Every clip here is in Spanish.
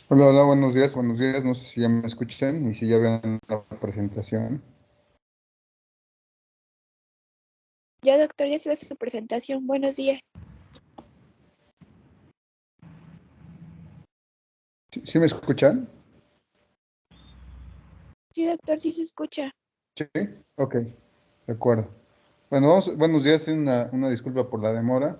Hola, hola, buenos días, buenos días. No sé si ya me escuchan y si ya ven la presentación. Ya, doctor, ya se ve su presentación. Buenos días. ¿Sí me escuchan? Sí, doctor, sí se escucha. Sí, ok, de acuerdo. Bueno, buenos días, una disculpa por la demora,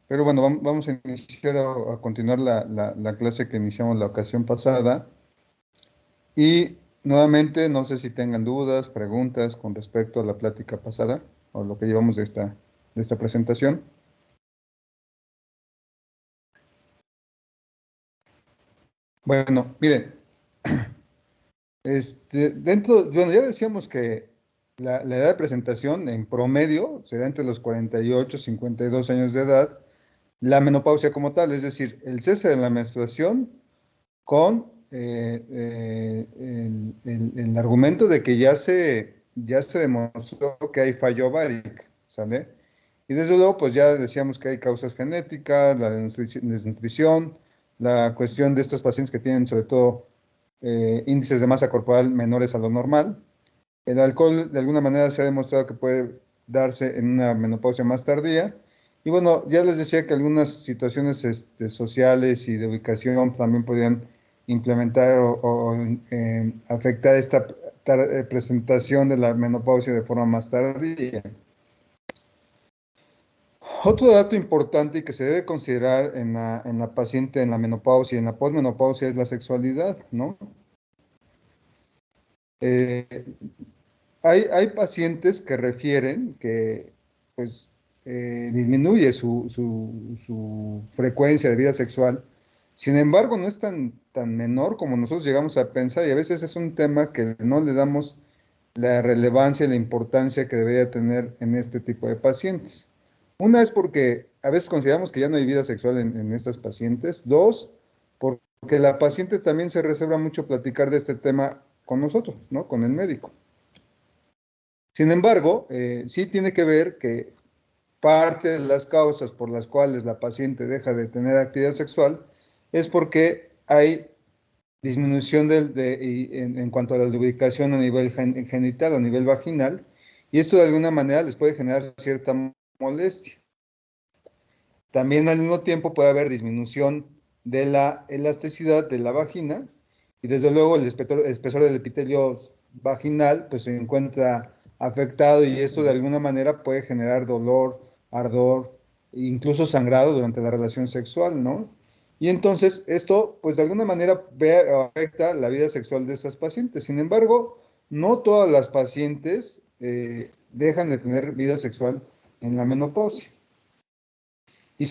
pero bueno, vamos a iniciar a continuar la clase que iniciamos la ocasión pasada. Y nuevamente, no sé si tengan dudas, preguntas con respecto a la plática pasada o lo que llevamos de esta presentación. Bueno, miren. Bueno, ya decíamos que la edad de presentación en promedio se da entre los 48 y 52 años de edad, la menopausia como tal, es decir, el cese de la menstruación con el argumento de que ya se demostró que hay fallo ovárico, ¿sale? Y desde luego, pues ya decíamos que hay causas genéticas, la desnutrición, la cuestión de estos pacientes que tienen sobre todo índices de masa corporal menores a lo normal. El alcohol, de alguna manera, se ha demostrado que puede darse en una menopausia más tardía. Y bueno, ya les decía que algunas situaciones sociales y de ubicación también podrían implementar o afectar esta presentación de la menopausia de forma más tardía. Otro dato importante y que se debe considerar en la paciente en la menopausia y en la posmenopausia es la sexualidad, ¿no? Eh, hay pacientes que refieren que pues, disminuye su frecuencia de vida sexual. Sin embargo, no es tan menor como nosotros llegamos a pensar y a veces es un tema que no le damos la relevancia y la importancia que debería tener en este tipo de pacientes. Una es porque a veces consideramos que ya no hay vida sexual en estas pacientes. Dos, porque la paciente también se reserva mucho platicar de este tema con nosotros, ¿no? Con el médico. Sin embargo, sí tiene que ver que parte de las causas por las cuales la paciente deja de tener actividad sexual es porque hay disminución en cuanto a la lubricación a nivel genital, a nivel vaginal, y esto de alguna manera les puede generar cierta molestia. También al mismo tiempo puede haber disminución de la elasticidad de la vagina y desde luego el espesor del epitelio vaginal pues se encuentra afectado y esto de alguna manera puede generar dolor, ardor, incluso sangrado durante la relación sexual, ¿no? Y entonces esto pues de alguna manera afecta la vida sexual de estas pacientes. Sin embargo, no todas las pacientes dejan de tener vida sexual en la menopausia. Y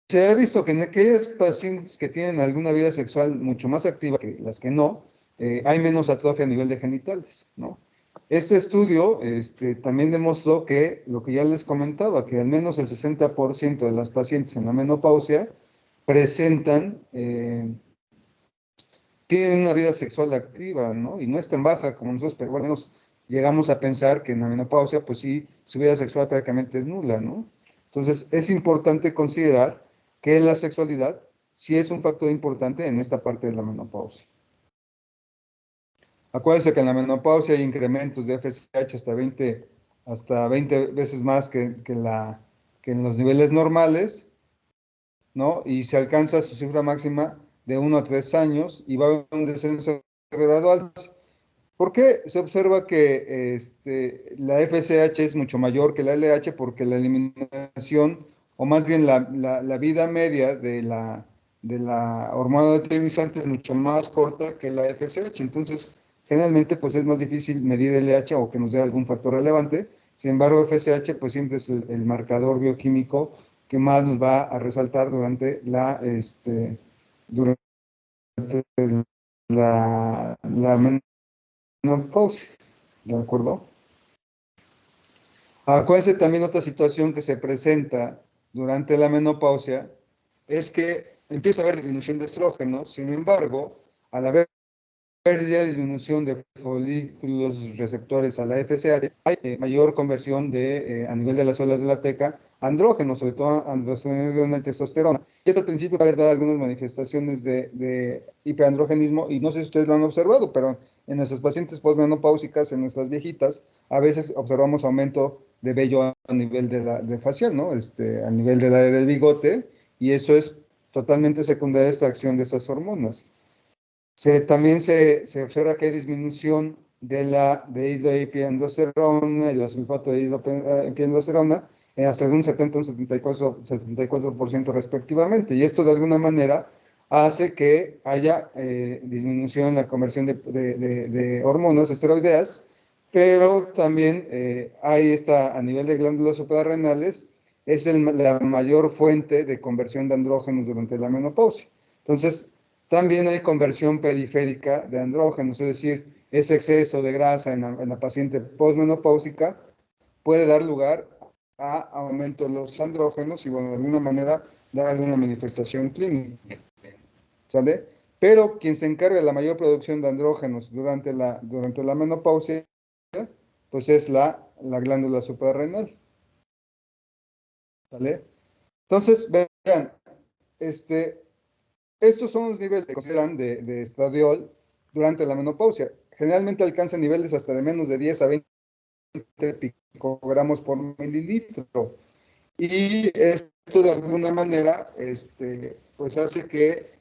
se ha visto que en aquellas pacientes que tienen alguna vida sexual mucho más activa que las que no, hay menos atrofia a nivel de genitales, ¿no? Este estudio también demostró que lo que ya les comentaba, que al menos el 60% de las pacientes en la menopausia presentan, tienen una vida sexual activa, ¿no? Y no es tan baja como nosotros, pero bueno, llegamos a pensar que en la menopausia, pues sí, su vida sexual prácticamente es nula, ¿no? Entonces, es importante considerar que la sexualidad sí es un factor importante en esta parte de la menopausia. Acuérdense que en la menopausia hay incrementos de FSH hasta 20 veces más que en los niveles normales, ¿no? Y se alcanza su cifra máxima de 1 a 3 años y va a haber un descenso gradual. ¿Por qué se observa que la FSH es mucho mayor que la LH? Porque la eliminación, o más bien la vida media de la hormona luteinizante es mucho más corta que la FSH. Entonces, generalmente, pues es más difícil medir LH o que nos dé algún factor relevante. Sin embargo, FSH, pues siempre es el marcador bioquímico que más nos va a resaltar durante la menopausia. ¿De acuerdo? Acuérdense también otra situación que se presenta durante la menopausia es que empieza a haber disminución de estrógenos, sin embargo, al haber ya disminución de folículos receptores a la FSH, hay mayor conversión a nivel de las células de la teca andrógenos, sobre todo androstenediona y testosterona. Y esto al principio va a haber dado algunas manifestaciones de hiperandrogenismo, y no sé si ustedes lo han observado, pero en nuestras pacientes posmenopáusicas, en nuestras viejitas, a veces observamos aumento de vello a nivel de facial, ¿no? A nivel del bigote, y eso es totalmente secundaria a esta acción de estas hormonas. También se observa que hay disminución de hidroepiandrosterona y la sulfato de hidroepiandrosterona hasta de un 70 un 74% respectivamente. Y esto de alguna manera hace que haya disminución en la conversión de hormonas esteroideas, pero también hay esta, a nivel de glándulas suprarrenales, es la mayor fuente de conversión de andrógenos durante la menopausia. Entonces, también hay conversión periférica de andrógenos, es decir, ese exceso de grasa en la paciente posmenopáusica puede dar lugar a aumento de los andrógenos y, bueno, de alguna manera dar alguna manifestación clínica, ¿sale? Pero quien se encarga de la mayor producción de andrógenos durante la menopausia, pues es la glándula suprarrenal, ¿sale? Entonces, vean, este, estos son los niveles que se consideran de estradiol durante la menopausia. Generalmente alcanzan niveles hasta de menos de 10 a 20 picogramos por mililitro. Y esto de alguna manera pues hace que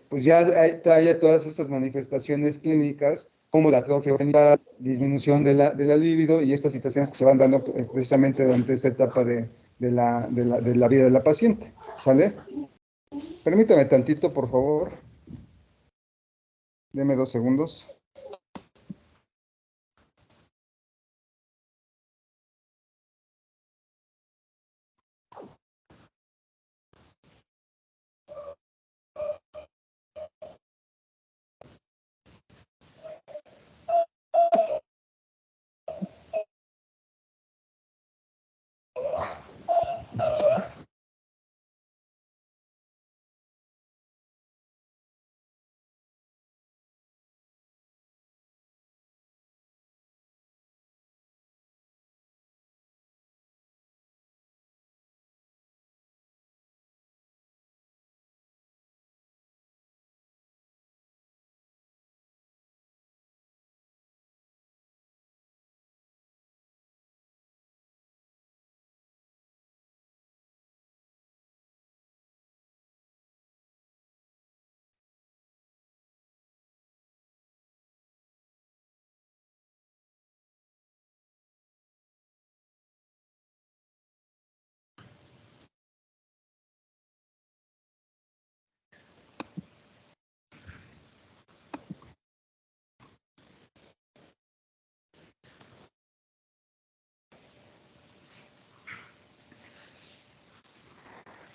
pues ya haya todas estas manifestaciones clínicas como la atrofia genital, disminución de la libido y estas situaciones que se van dando precisamente durante esta etapa de la vida de la paciente. ¿Sale? Permítame tantito, por favor. Deme 2 segundos.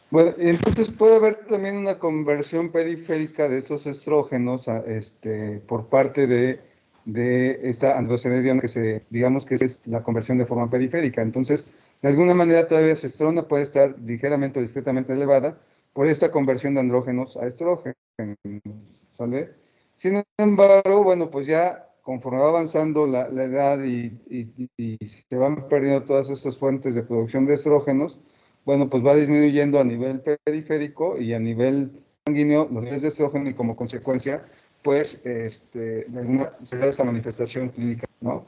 Bueno, entonces puede haber también una conversión periférica de esos estrógenos por parte de esta androstenediona digamos que es la conversión de forma periférica. Entonces, de alguna manera todavía la testosterona puede estar ligeramente o discretamente elevada por esta conversión de andrógenos a estrógenos, ¿sale? Sin embargo, bueno, pues ya conforme va avanzando la edad y se van perdiendo todas estas fuentes de producción de estrógenos, bueno, pues va disminuyendo a nivel periférico y a nivel sanguíneo los niveles de estrógeno y como consecuencia, pues, se da esta manifestación clínica, ¿no?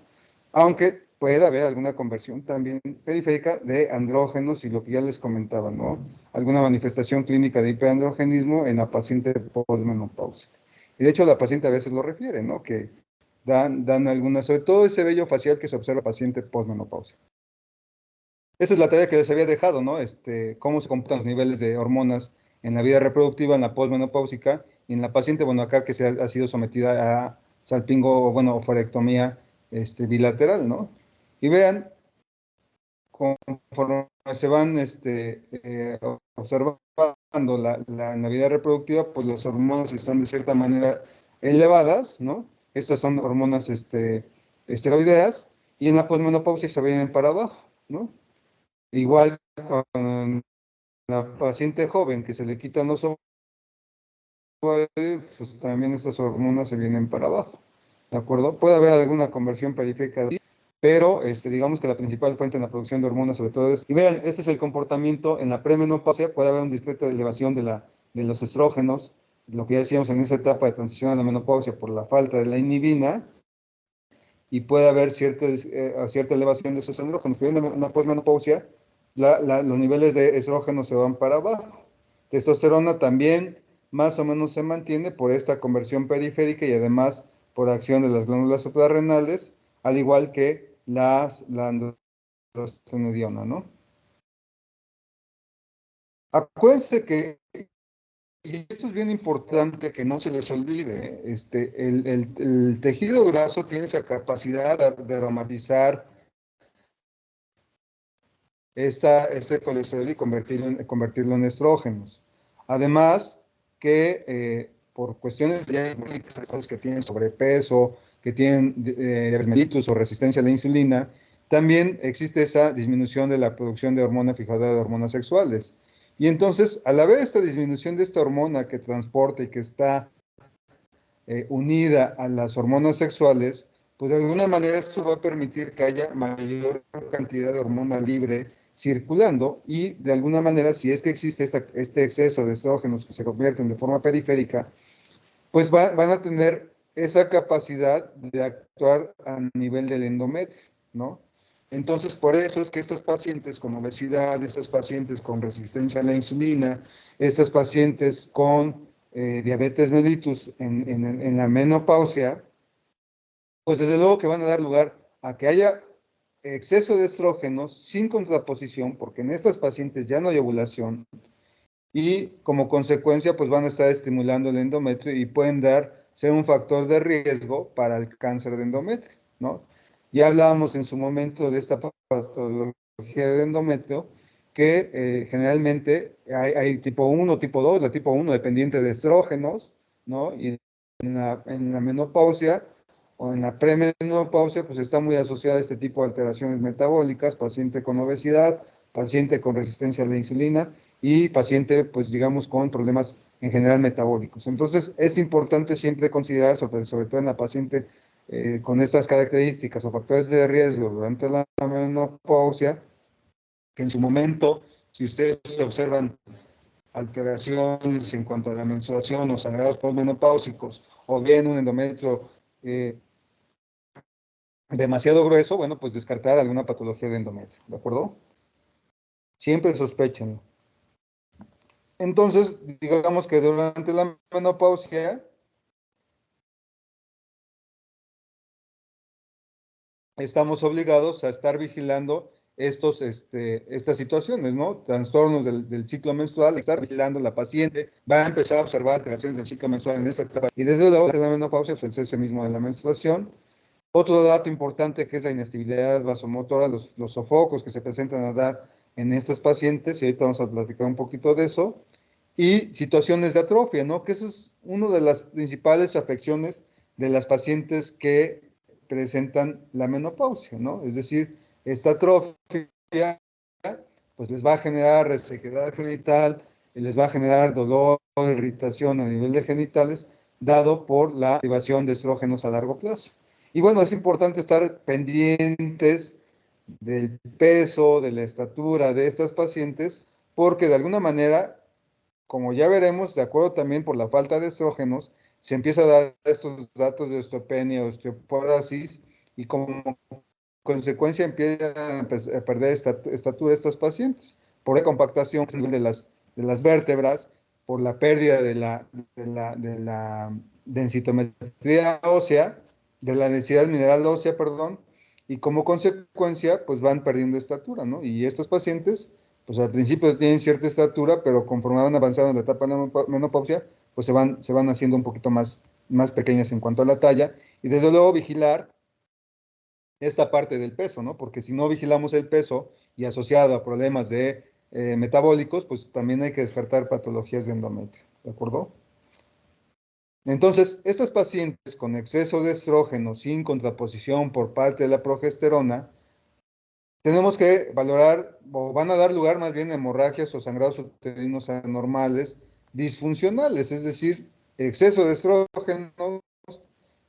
Aunque puede haber alguna conversión también periférica de andrógenos y lo que ya les comentaba, ¿no? Alguna manifestación clínica de hiperandrogenismo en la paciente posmenopáusica. Y de hecho la paciente a veces lo refiere, ¿no? Que dan algunas, sobre todo ese vello facial que se observa en la paciente posmenopáusica. Esa es la tarea que les había dejado, ¿no? Cómo se computan los niveles de hormonas en la vida reproductiva, en la posmenopáusica, y en la paciente, bueno, acá que ha sido sometida a salpingo, bueno, ovarectomía bilateral, ¿no? Y vean, conforme se van observando en la vida reproductiva, pues las hormonas están de cierta manera elevadas, ¿no? Estas son hormonas esteroideas, y en la posmenopausia se vienen para abajo, ¿no? Igual con la paciente joven que se le quitan los ovarios, pues también estas hormonas se vienen para abajo, ¿de acuerdo? Puede haber alguna conversión periférica, pero digamos que la principal fuente en la producción de hormonas sobre todo es, y vean, este es el comportamiento en la premenopausia, puede haber una discreta elevación de los estrógenos, lo que ya decíamos en esa etapa de transición a la menopausia por la falta de la inhibina, y puede haber cierta elevación de esos andrógenos. Pero en la posmenopausia, los niveles de estrógeno se van para abajo. Testosterona también más o menos se mantiene por esta conversión periférica y además por acción de las glándulas suprarrenales, al igual que la androstenediona, ¿no? Acuérdense que, y esto es bien importante que no se les olvide, el tejido graso tiene esa capacidad de aromatizar este colesterol y convertirlo en estrógenos. Además, que por cuestiones ya que tienen sobrepeso, que tienen diabetes o resistencia a la insulina, también existe esa disminución de la producción de hormona fijadora de hormonas sexuales. Y entonces, al haber esta disminución de esta hormona que transporta y que está unida a las hormonas sexuales, pues de alguna manera esto va a permitir que haya mayor cantidad de hormona libre circulando y de alguna manera si es que existe este exceso de estrógenos que se convierten de forma periférica, pues van a tener esa capacidad de actuar a nivel del endometrio, ¿no? Entonces, por eso es que estas pacientes con obesidad, estas pacientes con resistencia a la insulina, estas pacientes con diabetes mellitus en la menopausia, pues desde luego que van a dar lugar a que haya exceso de estrógenos sin contraposición, porque en estas pacientes ya no hay ovulación, y como consecuencia pues van a estar estimulando el endometrio y pueden ser un factor de riesgo para el cáncer de endometrio, ¿no? Ya hablábamos en su momento de esta patología de endometrio que generalmente hay tipo 1, tipo 2, la tipo 1 dependiente de estrógenos, ¿no? Y en la menopausia o en la premenopausia pues está muy asociada a este tipo de alteraciones metabólicas, paciente con obesidad, paciente con resistencia a la insulina, y paciente, pues digamos, con problemas en general metabólicos. Entonces, es importante siempre considerar, sobre todo en la paciente con estas características o factores de riesgo durante la menopausia, que en su momento, si ustedes observan alteraciones en cuanto a la menstruación o sangrados postmenopáusicos, o bien un endometrio demasiado grueso, bueno, pues descartar alguna patología de endometrio, ¿de acuerdo? Siempre sospechen. Entonces, digamos que durante la menopausia estamos obligados a estar vigilando estas situaciones, ¿no? Trastornos del ciclo menstrual, estar vigilando la paciente, va a empezar a observar alteraciones del ciclo menstrual en esta etapa. Y desde luego, de la menopausia, pues el cese mismo de la menstruación. Otro dato importante que es la inestabilidad vasomotora, los sofocos que se presentan a dar en estas pacientes, y ahorita vamos a platicar un poquito de eso. Y situaciones de atrofia, ¿no? Que eso es una de las principales afecciones de las pacientes que presentan la menopausia, ¿no? Es decir, esta atrofia, pues les va a generar resequedad genital, les va a generar dolor, irritación a nivel de genitales, dado por la activación de estrógenos a largo plazo. Y bueno, es importante estar pendientes del peso, de la estatura de estas pacientes, porque de alguna manera como ya veremos, de acuerdo también por la falta de estrógenos, se empieza a dar estos datos de osteopenia, osteoporosis, y como consecuencia empiezan a perder estatura estas pacientes, por la compactación de las vértebras, por la pérdida de la densitometría ósea, de la densidad mineral ósea, perdón, y como consecuencia, pues van perdiendo estatura, ¿no? Y estos pacientes pues al principio tienen cierta estatura, pero conforme van avanzando en la etapa de la menopausia, pues se van haciendo un poquito más pequeñas en cuanto a la talla. Y desde luego vigilar esta parte del peso, ¿no? Porque si no vigilamos el peso y asociado a problemas de metabólicos, pues también hay que despertar patologías de endometrio, ¿de acuerdo? Entonces, estas pacientes con exceso de estrógeno sin contraposición por parte de la progesterona, tenemos que valorar, o van a dar lugar más bien a hemorragias o sangrados uterinos anormales, disfuncionales, es decir, exceso de estrógeno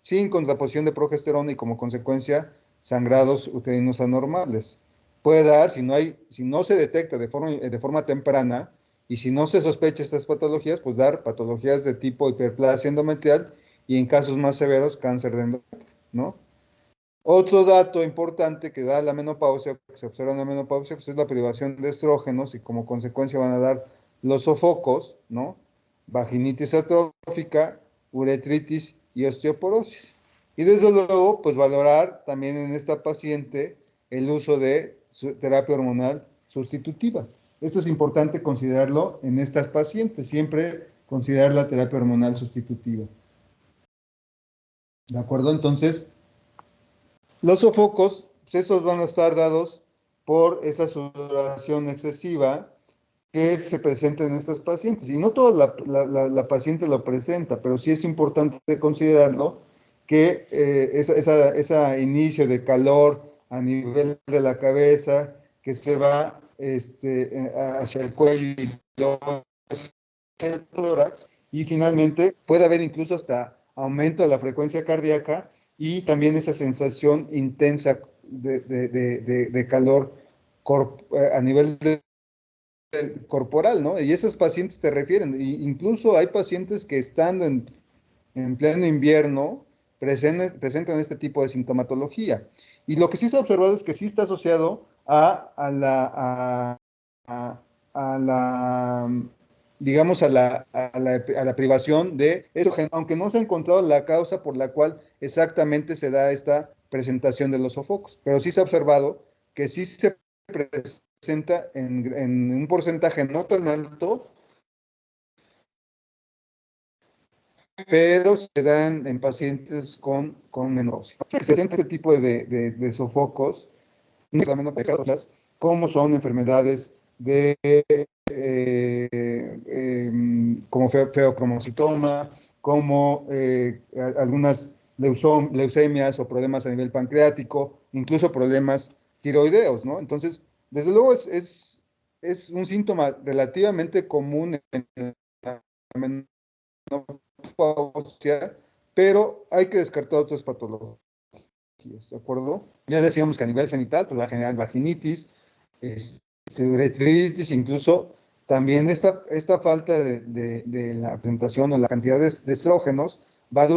sin contraposición de progesterona y como consecuencia sangrados uterinos anormales. Puede dar, si no se detecta de forma temprana y si no se sospecha estas patologías, pues dar patologías de tipo hiperplasia endometrial y en casos más severos, cáncer de endometrio, ¿no? Otro dato importante que da la menopausia, que se observa en la menopausia, pues es la privación de estrógenos y como consecuencia van a dar los sofocos, ¿no? Vaginitis atrófica, uretritis y osteoporosis. Y desde luego, pues valorar también en esta paciente el uso de terapia hormonal sustitutiva. Esto es importante considerarlo en estas pacientes, siempre considerar la terapia hormonal sustitutiva. ¿De acuerdo? Entonces, los sofocos, pues esos van a estar dados por esa sudoración excesiva que se presenta en estas pacientes. Y no toda la paciente lo presenta, pero sí es importante considerarlo que ese inicio de calor a nivel de la cabeza, que se va hacia el cuello y luego hacia el tórax, y finalmente puede haber incluso hasta aumento de la frecuencia cardíaca y también esa sensación intensa de calor a nivel corporal, ¿no? Y esos pacientes te refieren, y incluso hay pacientes que estando en pleno invierno presentan este tipo de sintomatología. Y lo que sí se ha observado es que sí está asociado a la, digamos, a la privación de eso, aunque no se ha encontrado la causa por la cual exactamente se da esta presentación de los sofocos, pero sí se ha observado que sí se presenta en un porcentaje no tan alto, pero se dan en pacientes con menopausia. Se presenta este tipo de sofocos, no solamente como son enfermedades de como feocromocitoma, como algunas leucemias o problemas a nivel pancreático, incluso problemas tiroideos, ¿no? Entonces, desde luego es un síntoma relativamente común en la menopausia, pero hay que descartar otras patologías, ¿de acuerdo? Ya decíamos que a nivel genital, pues va a generar vaginitis, uretritis, incluso también esta falta de la presentación o la cantidad de estrógenos va a,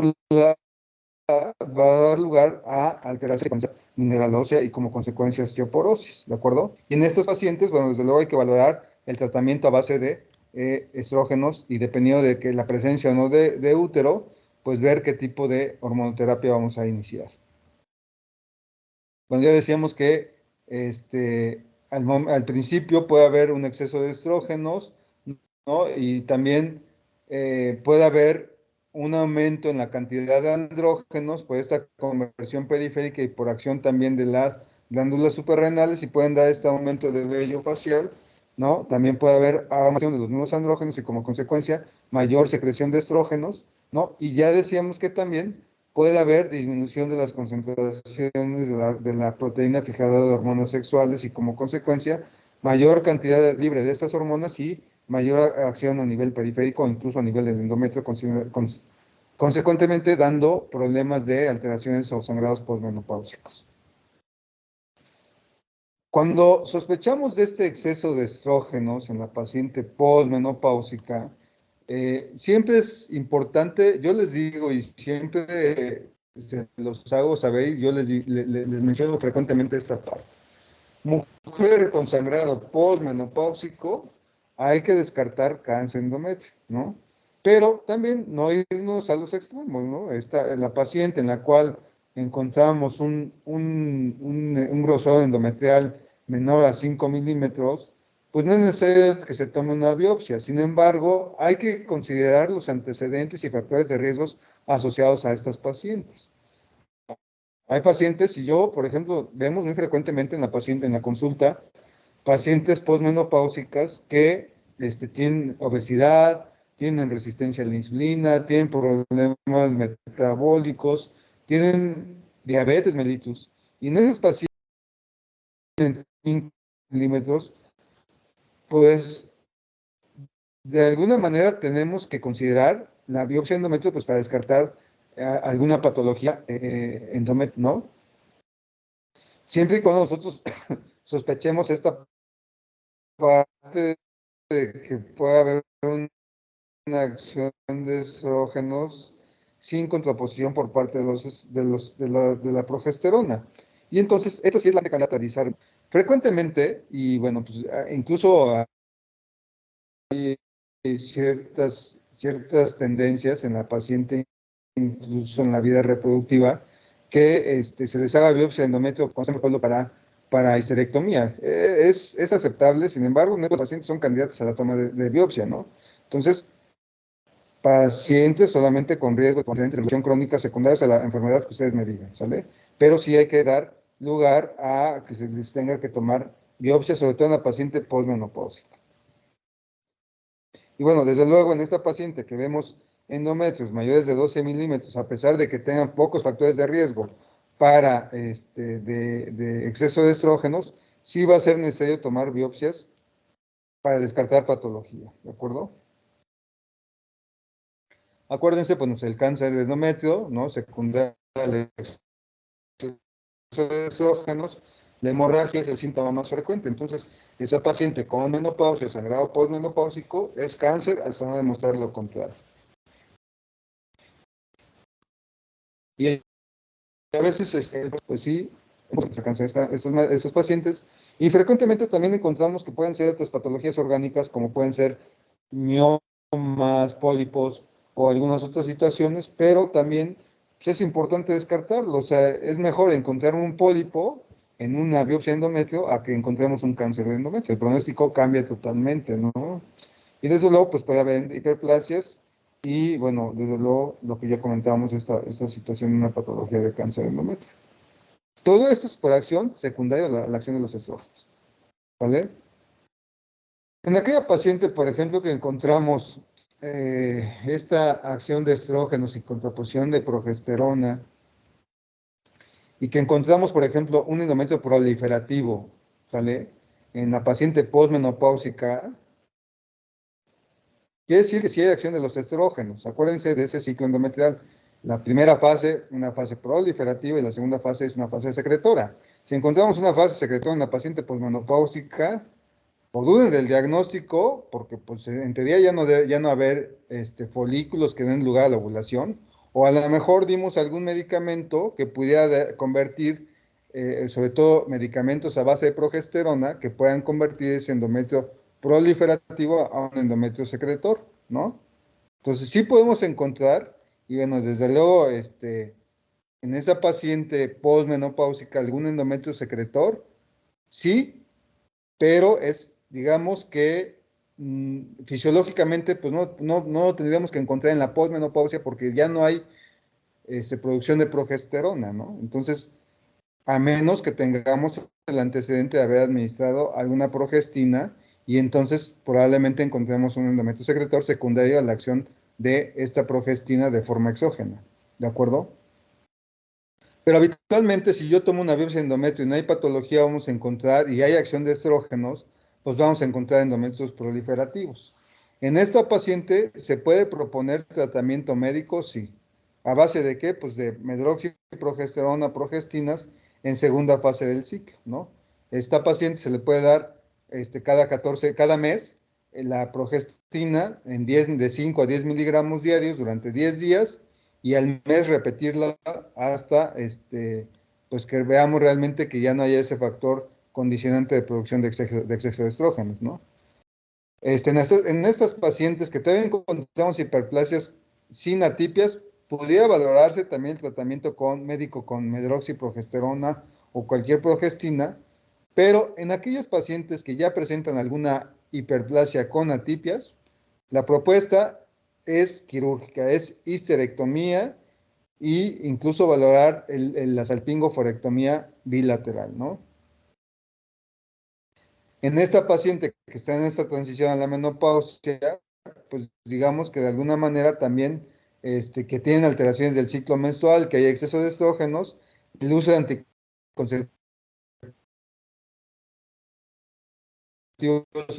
va a dar lugar a alteraciones mineral ósea y como consecuencia osteoporosis, ¿de acuerdo? Y en estos pacientes, bueno, desde luego hay que valorar el tratamiento a base de estrógenos y dependiendo de que la presencia o no de útero, pues ver qué tipo de hormonoterapia vamos a iniciar. Bueno, ya decíamos que al principio puede haber un exceso de estrógenos, ¿no? Y también puede haber un aumento en la cantidad de andrógenos por esta conversión periférica y por acción también de las glándulas suprarrenales y pueden dar este aumento de vello facial, ¿no? También puede haber aumento de los mismos andrógenos y como consecuencia mayor secreción de estrógenos, ¿no? Y ya decíamos que también puede haber disminución de las concentraciones de la proteína fijadora de hormonas sexuales y como consecuencia mayor cantidad libre de estas hormonas y mayor acción a nivel periférico o incluso a nivel del endometrio, consecuentemente dando problemas de alteraciones o sangrados postmenopáusicos. Cuando sospechamos de este exceso de estrógenos en la paciente postmenopáusica, siempre es importante, yo les digo y siempre se los hago saber, yo les menciono frecuentemente esta parte. Mujer con sangrado postmenopáusico, hay que descartar cáncer endometrio, ¿no? Pero también no irnos a los extremos, ¿no? La paciente en la cual encontramos un grosor endometrial menor a 5 milímetros, pues no es necesario que se tome una biopsia. Sin embargo, hay que considerar los antecedentes y factores de riesgos asociados a estas pacientes. Hay pacientes, y yo, por ejemplo, vemos muy frecuentemente en la paciente, en la consulta, pacientes posmenopáusicas que tienen obesidad, tienen resistencia a la insulina, tienen problemas metabólicos, tienen diabetes mellitus. Y en esos pacientes de 5 milímetros, pues de alguna manera tenemos que considerar la biopsia endometrio pues, para descartar alguna patología endometrio, ¿no? Siempre y cuando nosotros sospechemos esta parte de que puede haber una acción de estrógenos sin contraposición por parte de la progesterona. Y entonces, esta sí es la candidata a realizar frecuentemente, y bueno, pues incluso hay ciertas tendencias en la paciente, incluso en la vida reproductiva, que se les haga biopsia de endometrio constantemente para histerectomía. Es aceptable, sin embargo, no todos los pacientes son candidatos a la toma de biopsia, ¿no? Entonces, pacientes solamente con riesgo de antecedentes de evolución crónica secundarios a la enfermedad que ustedes me digan, ¿sale? Pero sí hay que dar lugar a que se les tenga que tomar biopsia, sobre todo en la paciente posmenopáusica. Y bueno, desde luego en esta paciente que vemos endometrios mayores de 12 milímetros, a pesar de que tengan pocos factores de riesgo para de exceso de estrógenos, sí va a ser necesario tomar biopsias para descartar patología, ¿de acuerdo? Acuérdense, pues el cáncer de endometrio, ¿no? Secundario al exceso de estrógenos, la hemorragia es el síntoma más frecuente. Entonces, esa paciente con menopausia, sangrado postmenopáusico, es cáncer hasta no demostrar lo contrario. Y a veces, pues sí, se cansa estos pacientes. Y frecuentemente también encontramos que pueden ser otras patologías orgánicas, como pueden ser miomas, pólipos o algunas otras situaciones, pero también pues, es importante descartarlo. O sea, es mejor encontrar un pólipo en una biopsia de endometrio a que encontremos un cáncer de endometrio. El pronóstico cambia totalmente, ¿no? Y desde luego, pues puede haber hiperplasias y, bueno, desde luego, lo que ya comentábamos, esta situación de una patología de cáncer de endometrio. Todo esto es por acción secundaria a la acción de los estrógenos, ¿vale? En aquella paciente, por ejemplo, que encontramos esta acción de estrógenos y contraposición de progesterona y que encontramos, por ejemplo, un endometrio proliferativo, ¿sale? En la paciente posmenopáusica, quiere decir que sí hay acción de los estrógenos. Acuérdense de ese ciclo endometrial. La primera fase, una fase proliferativa, y la segunda fase es una fase secretora. Si encontramos una fase secretora en la paciente posmenopáusica, o duden del diagnóstico, porque pues, en teoría ya no haber folículos que den lugar a la ovulación, o a lo mejor dimos algún medicamento que pudiera convertir, sobre todo medicamentos a base de progesterona, que puedan convertir ese endometrio proliferativo a un endometrio secretor, ¿no? Entonces sí podemos encontrar, y bueno, desde luego, en esa paciente posmenopáusica, algún endometrio secretor, sí, pero es, digamos que fisiológicamente, pues no tendríamos que encontrar en la posmenopausia porque ya no hay producción de progesterona, ¿no? Entonces, a menos que tengamos el antecedente de haber administrado alguna progestina y entonces probablemente encontremos un endometrio secretor secundario a la acción de esta progestina de forma exógena, ¿de acuerdo? Pero habitualmente, si yo tomo una biopsia de endometrio y no hay patología, vamos a encontrar, y hay acción de estrógenos, pues vamos a encontrar endometrios proliferativos. En esta paciente, ¿se puede proponer tratamiento médico? Sí. ¿A base de qué? Pues de medroxiprogesterona, progestinas, en segunda fase del ciclo, ¿no? Esta paciente se le puede dar cada mes, la progestina de 5 a 10 miligramos diarios durante 10 días, y al mes repetirla hasta pues que veamos realmente que ya no haya ese factor condicionante de producción de exceso de estrógenos, ¿no? En estas pacientes que todavía encontramos hiperplasias sin atipias, pudiera valorarse también el tratamiento médico con medroxiprogesterona o cualquier progestina, pero en aquellas pacientes que ya presentan alguna hiperplasia con atipias, la propuesta es quirúrgica, es histerectomía e incluso valorar la salpingoforectomía bilateral, ¿no? En esta paciente que está en esta transición a la menopausia, pues digamos que de alguna manera también que tienen alteraciones del ciclo menstrual, que hay exceso de estrógenos, el uso de anticonceptivos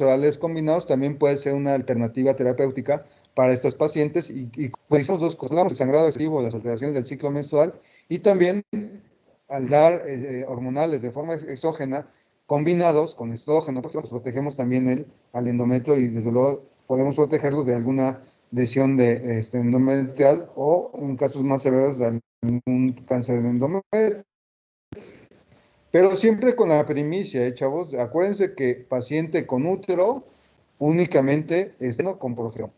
orales combinados también puede ser una alternativa terapéutica para estas pacientes y realizamos dos cosas, hablamos del sangrado excesivo, las alteraciones del ciclo menstrual y también al dar hormonales de forma exógena, combinados con estrógeno, pues protegemos también al endometrio y desde luego podemos protegerlo de alguna lesión de endometrial o en casos más severos de algún cáncer de endometrio. Pero siempre con la primicia, chavos. Acuérdense que paciente con útero únicamente no con progestión.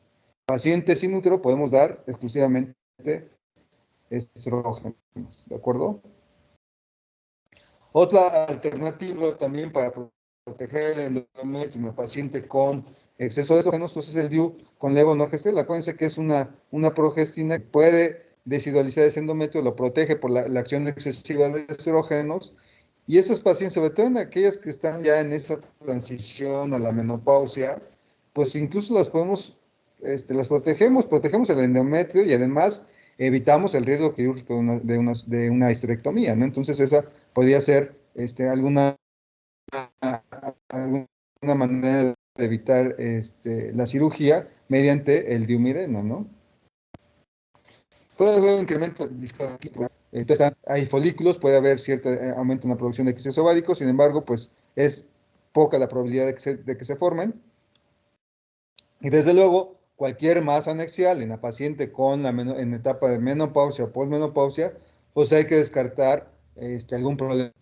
Paciente sin útero podemos dar exclusivamente estrógenos, ¿de acuerdo? Otra alternativa también para proteger el endometrio en el paciente con exceso de estrógenos, pues es el DIU con levonorgestrel. Acuérdense que es una progestina que puede desidualizar ese endometrio, lo protege por la acción excesiva de estrógenos. Y esos pacientes, sobre todo en aquellas que están ya en esa transición a la menopausia, pues incluso las protegemos el endometrio y además evitamos el riesgo quirúrgico de una histerectomía, ¿no? Entonces esa podría ser alguna manera de evitar la cirugía mediante el diumireno, ¿no? Puede haber un incremento discográfico. Entonces, hay folículos, puede haber cierto aumento en la producción de quistes ováricos, sin embargo, pues es poca la probabilidad de que se formen. Y desde luego, cualquier masa anexial en la paciente en etapa de menopausia o posmenopausia, pues hay que descartar algún problema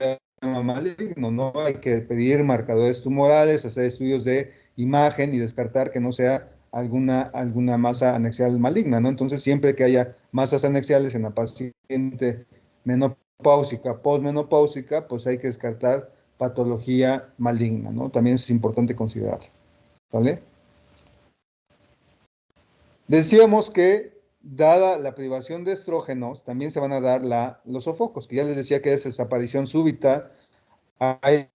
maligno, ¿no? Hay que pedir marcadores tumorales, hacer estudios de imagen y descartar que no sea alguna masa anexial maligna, ¿no? Entonces, siempre que haya masas anexiales en la paciente menopáusica, posmenopáusica, pues hay que descartar patología maligna, ¿no? También es importante considerarlo, ¿vale? Decíamos que, dada la privación de estrógenos, también se van a dar los sofocos, que ya les decía que es desaparición súbita, hay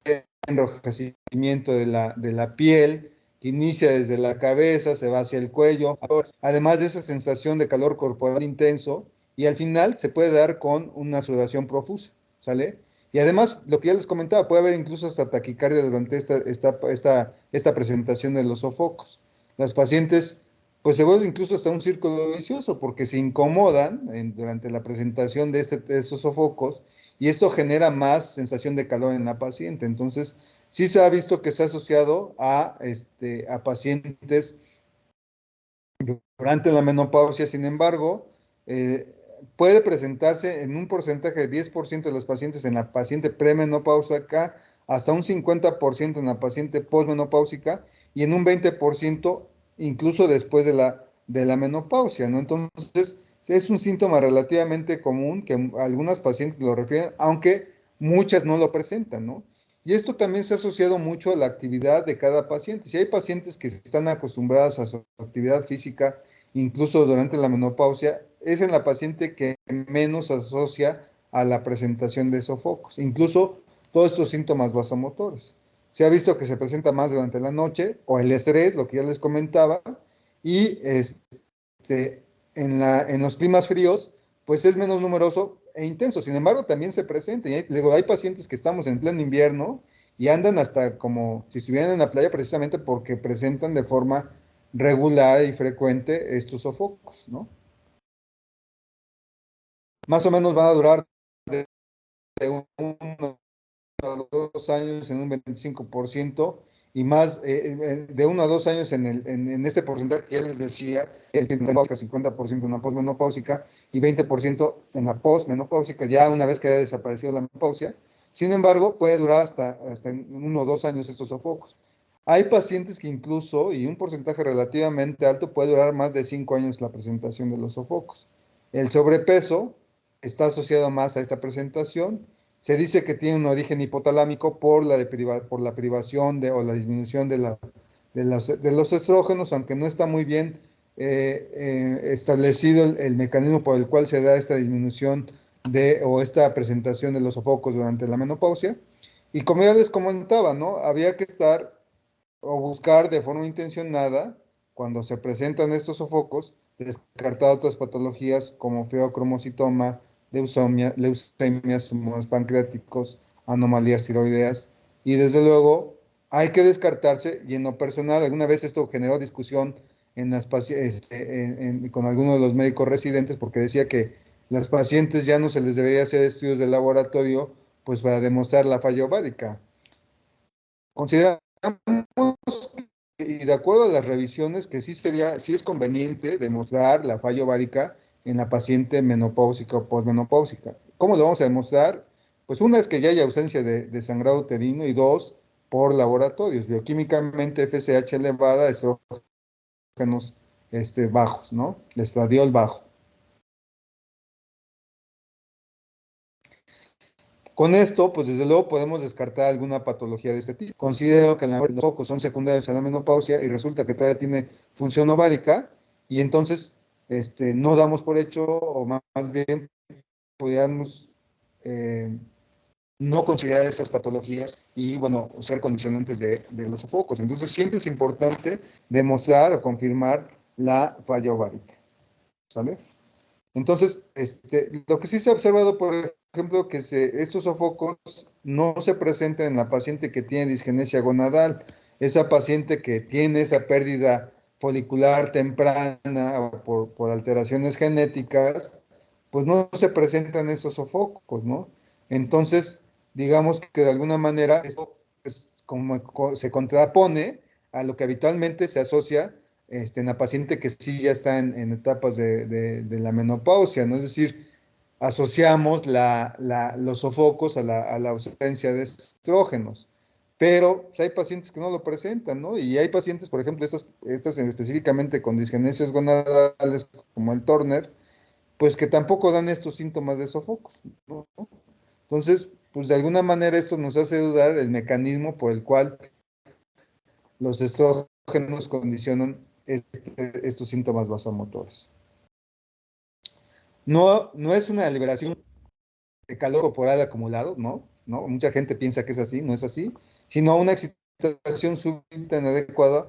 enrojecimiento de la piel, que inicia desde la cabeza, se va hacia el cuello, además de esa sensación de calor corporal intenso, y al final se puede dar con una sudoración profusa, ¿sale? Y además, lo que ya les comentaba, puede haber incluso hasta taquicardia durante esta presentación de los sofocos. Los pacientes pues se vuelve incluso hasta un círculo vicioso porque se incomodan durante la presentación de esos sofocos y esto genera más sensación de calor en la paciente. Entonces, sí se ha visto que se ha asociado a pacientes durante la menopausia. Sin embargo, puede presentarse en un porcentaje de 10% de los pacientes en la paciente premenopáusica, hasta un 50% en la paciente posmenopáusica y en un 20% incluso después de la menopausia, ¿no? Entonces, es un síntoma relativamente común que algunas pacientes lo refieren, aunque muchas no lo presentan, ¿no? Y esto también se ha asociado mucho a la actividad de cada paciente. Si hay pacientes que están acostumbradas a su actividad física, incluso durante la menopausia, es en la paciente que menos asocia a la presentación de sofocos, incluso todos estos síntomas vasomotores. Se ha visto que se presenta más durante la noche o el estrés, lo que ya les comentaba, y en los climas fríos, pues es menos numeroso e intenso. Sin embargo, también se presenta. Hay pacientes que estamos en pleno invierno y andan hasta como si estuvieran en la playa precisamente porque presentan de forma regular y frecuente estos sofocos, ¿no? Más o menos van a durar de 1 a 2 años en un 25% y más de 1 a 2 años en este porcentaje que ya les decía, el 50% en la posmenopáusica y 20% en la posmenopáusica, ya una vez que haya desaparecido la menopausia. Sin embargo, puede durar hasta en 1 o 2 años estos sofocos. Hay pacientes que incluso, y un porcentaje relativamente alto, puede durar más de 5 años la presentación de los sofocos. El sobrepeso está asociado más a esta presentación. Se dice que tiene un origen hipotalámico por la privación o la disminución de los estrógenos, aunque no está muy bien establecido el mecanismo por el cual se da esta disminución o esta presentación de los sofocos durante la menopausia. Y como ya les comentaba, ¿no? Había que estar o buscar de forma intencionada, cuando se presentan estos sofocos, descartar otras patologías como feocromocitoma, leucemias, tumores pancreáticos, anomalías tiroideas, y desde luego hay que descartarse, y en lo personal, alguna vez esto generó discusión con algunos de los médicos residentes, porque decía que Las pacientes ya no se les debería hacer estudios de laboratorio, pues para demostrar la falla ovárica. Consideramos, y de acuerdo a las revisiones, que sí es conveniente demostrar la falla ovárica en la paciente menopáusica o posmenopáusica. ¿Cómo lo vamos a demostrar? Pues una es que ya hay ausencia de sangrado uterino y dos, por laboratorios, bioquímicamente FSH elevada, estrógenos bajos, ¿no? El estradiol bajo. Con esto, pues desde luego podemos descartar alguna patología de este tipo. Considero que los focos son secundarios a la menopausia y resulta que todavía tiene función ovárica y entonces no damos por hecho o más bien podríamos eh, no considerar estas patologías y, bueno, ser condicionantes de los sofocos. Entonces siempre es importante demostrar o confirmar la falla ovárica, ¿sale? Entonces, lo que sí se ha observado, por ejemplo, que estos sofocos no se presentan en la paciente que tiene disgenesia gonadal, esa paciente que tiene esa pérdida folicular temprana o por alteraciones genéticas, pues no se presentan esos sofocos, ¿no? Entonces, digamos que de alguna manera esto es como se contrapone a lo que habitualmente se asocia en la paciente que sí ya está en etapas de la menopausia, ¿no? Es decir, asociamos los sofocos a la ausencia de estrógenos, pero pues, hay pacientes que no lo presentan, ¿no? Y hay pacientes, por ejemplo, estas específicamente con disgenesias gonadales, como el Turner, pues que tampoco dan estos síntomas de sofocos, ¿no? Entonces, pues de alguna manera esto nos hace dudar el mecanismo por el cual los estrógenos condicionan estos síntomas vasomotores. No es una liberación de calor corporal acumulado, ¿no? ¿No? Mucha gente piensa que es así, no es así, sino una excitación súbita inadecuada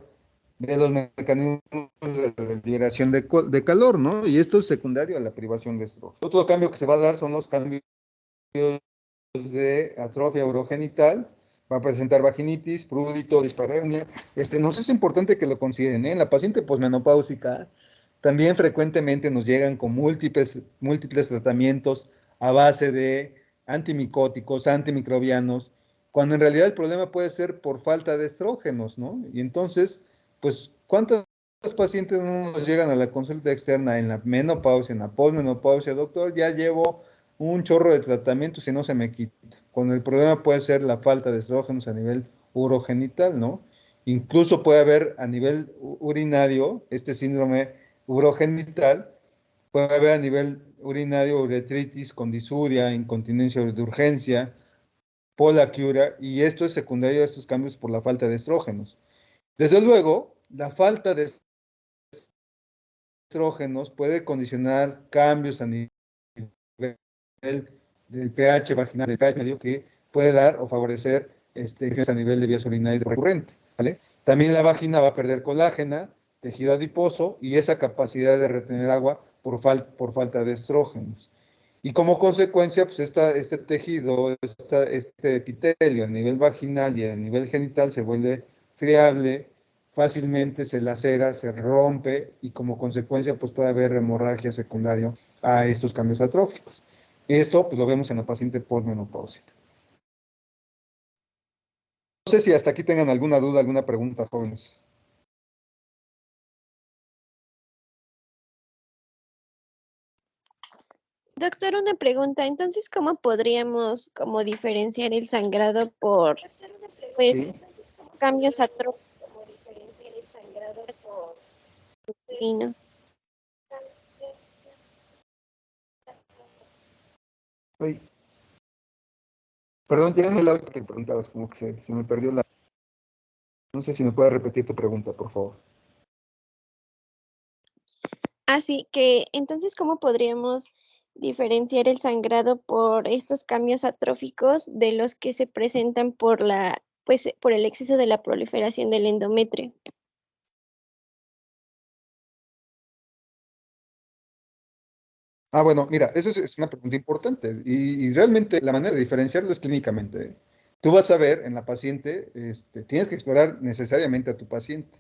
de los mecanismos de liberación de calor, ¿no? Y esto es secundario a la privación de estrógeno. Otro cambio que se va a dar son los cambios de atrofia urogenital, va a presentar vaginitis, prurito, dispareunia. Nos es importante que lo consideren, ¿eh? En la paciente posmenopáusica también frecuentemente nos llegan con múltiples tratamientos a base de antimicóticos, antimicrobianos, cuando en realidad el problema puede ser por falta de estrógenos, ¿no? Y entonces, pues, ¿cuántas pacientes no nos llegan a la consulta externa en la menopausia, en la posmenopausia? Doctor, ya llevo un chorro de tratamientos y no se me quita. Cuando el problema puede ser la falta de estrógenos a nivel urogenital, ¿no? Incluso puede haber a nivel urinario este síndrome urogenital, puede haber a nivel urinario uretritis con disuria, incontinencia de urgencia, polaquiuria, y esto es secundario a estos cambios por la falta de estrógenos. Desde luego, la falta de estrógenos puede condicionar cambios a nivel del pH vaginal, del pH medio, que puede dar o favorecer a nivel de vías urinarias recurrente, ¿vale? También la vagina va a perder colágena, tejido adiposo y esa capacidad de retener agua por falta de estrógenos. Y como consecuencia, pues este tejido, este epitelio a nivel vaginal y a nivel genital se vuelve friable, fácilmente se lacera, se rompe y como consecuencia pues puede haber hemorragia secundaria a estos cambios atróficos. Esto pues lo vemos en la paciente postmenopáusica. No sé si hasta aquí tengan alguna duda, alguna pregunta, jóvenes. Doctor, una pregunta. Entonces, ¿cómo podríamos como diferenciar el sangrado por, Sí. pues, cambios atróficos uterino? Oye, perdón, ya en el audio que te preguntabas, como que se me perdió la... No sé si me puedes repetir tu pregunta, por favor. Así que, entonces, ¿cómo podríamos diferenciar el sangrado por estos cambios atróficos de los que se presentan por pues, por el exceso de la proliferación del endometrio? Ah, bueno, mira, eso es una pregunta importante y realmente la manera de diferenciarlo es clínicamente, ¿eh? Tú vas a ver en la paciente, tienes que explorar necesariamente a tu paciente,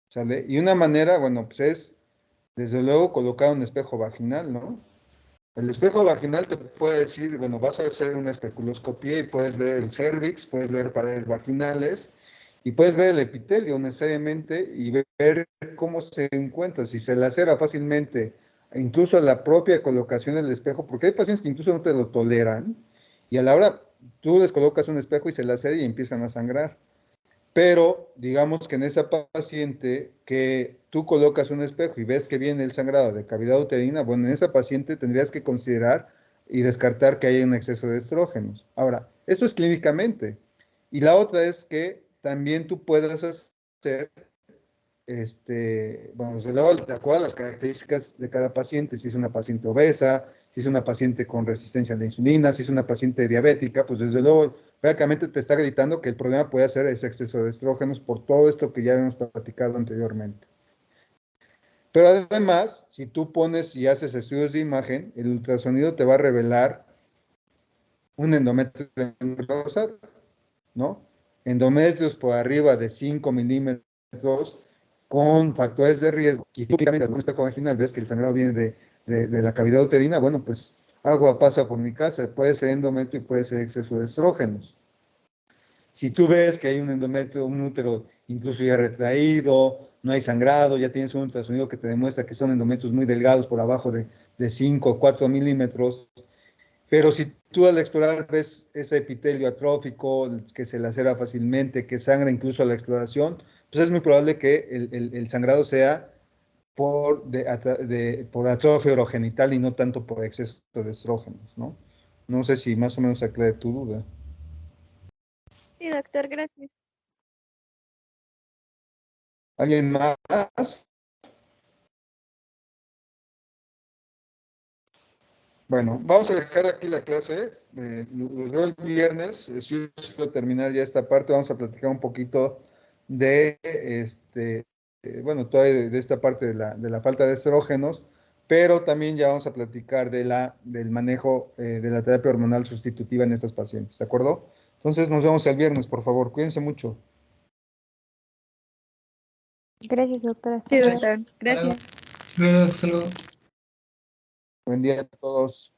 ¿sale? Y una manera, bueno, pues es, desde luego, colocar un espejo vaginal, ¿no? El espejo vaginal te puede decir, bueno, vas a hacer una especuloscopía y puedes ver el cervix, puedes ver paredes vaginales y puedes ver el epitelio necesariamente y ver cómo se encuentra, si se lacera fácilmente, incluso la propia colocación del espejo, porque hay pacientes que incluso no te lo toleran y a la hora tú les colocas un espejo y se lacera y empiezan a sangrar. Pero digamos que en esa paciente que tú colocas un espejo y ves que viene el sangrado de cavidad uterina, bueno, en esa paciente tendrías que considerar y descartar que hay un exceso de estrógenos. Ahora, eso es clínicamente. Y la otra es que también tú puedas hacer bueno, de acuerdo a las características de cada paciente, si es una paciente obesa, si es una paciente con resistencia a la insulina, si es una paciente diabética, pues desde luego prácticamente te está gritando que el problema puede ser ese exceso de estrógenos por todo esto que ya hemos platicado anteriormente. Pero además, si tú pones y haces estudios de imagen, el ultrasonido te va a revelar un endometrio rosa, ¿no? Endometrios por arriba de 5 milímetros con factores de riesgo, y tú únicamente en un espejo vaginal ves que el sangrado viene de la cavidad uterina, bueno, pues algo pasa por mi casa, puede ser endometrio y puede ser exceso de estrógenos. Si tú ves que hay un endometrio, un útero incluso ya retraído, no hay sangrado, ya tienes un ultrasonido que te demuestra que son endometrios muy delgados por abajo de 5 o 4 milímetros, pero si tú al explorar ves ese epitelio atrófico que se lacera fácilmente, que sangra incluso a la exploración, pues es muy probable que el sangrado sea por atrofia urogenital y no tanto por exceso de estrógenos, ¿no? No sé si más o menos aclaré tu duda. Sí, doctor, gracias. ¿Alguien más? Bueno, vamos a dejar aquí la clase. Los veo el viernes. Espero terminar ya esta parte. Vamos a platicar un poquito de, bueno, todavía de esta parte de la falta de estrógenos, pero también ya vamos a platicar del manejo de la terapia hormonal sustitutiva en estas pacientes, ¿de acuerdo? Entonces nos vemos el viernes, por favor. Cuídense mucho. Gracias, doctora. Hasta Sí, luego. doctor. Gracias. Hasta luego. Buen día a todos.